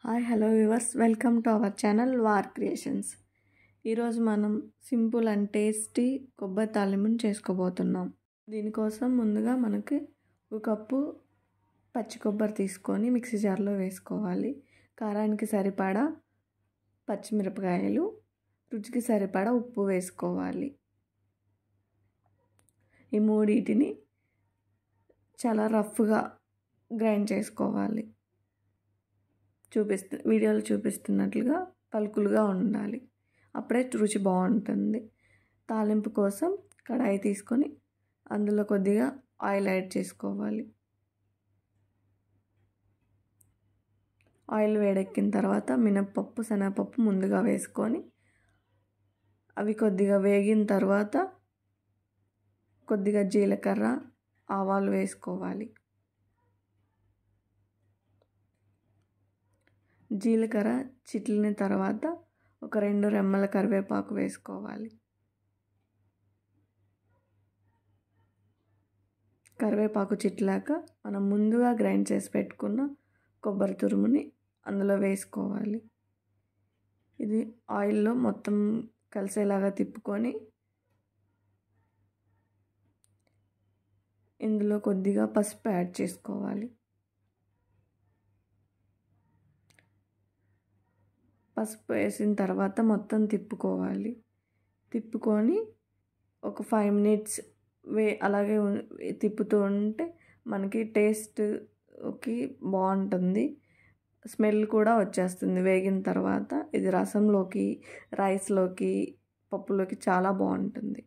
Hi hello viewers, welcome to our channel war creations. ఈరోజు మనం simple and tasty కొబ్బరి తాలింపుని చేసుకోబోతున్నాం. దీనికోసం ముందుగా మనకి ఒక కప్పు పచ్చి కొబ్బరి తీసుకొని మిక్సీ జార్లో వేసుకోవాలి. కారానికి సరిపడా పచ్చిమిరపకాయలు, రుచికి సరిపడా ఉప్పు వేసుకోవాలి. ఈ మూడింటిని చాలా రఫ్గా గ్రైండ్ చేసుకోవాలి. వీడియోలో చూపిస్తున్నట్లుగా పలుకులుగా ఉండాలి. అప్పుడే రుచి బాగుంటుంది. తాలింపు కోసం కడాయి తీసుకొని అందులో కొద్దిగా ఆయిల్ యాడ్ చేసుకోవాలి. ఆయిల్ వేడెక్కిన తర్వాత మినప్పప్పు, శనగపప్పు ముందుగా వేసుకొని అవి కొద్దిగా వేగిన తర్వాత కొద్దిగా జీలకర్ర, ఆవాలు వేసుకోవాలి. జీలకర్ర చిట్లిన తర్వాత ఒక 2 రెమ్మల కరివేపాకు వేసుకోవాలి. కరివేపాకు చిట్లాక మనం ముందుగా గ్రైండ్ చేసి పెట్టుకున్న కొబ్బరి తురుముని అందులో వేసుకోవాలి. ఇది ఆయిల్లో మొత్తం కలిసేలాగా తిప్పుకొని ఇందులో కొద్దిగా పసుపు యాడ్ చేసుకోవాలి. పసుపు వేసిన తర్వాత మొత్తం తిప్పుకొని ఒక 5 minutes అలాగే తిప్పుతూ ఉంటే మనకి టేస్ట్కి బాగుంటుంది. స్మెల్ కూడా వచ్చేస్తుంది వేగిన తర్వాత. ఇది రసంలోకి, రైస్లోకి, పప్పులోకి చాలా బాగుంటుంది.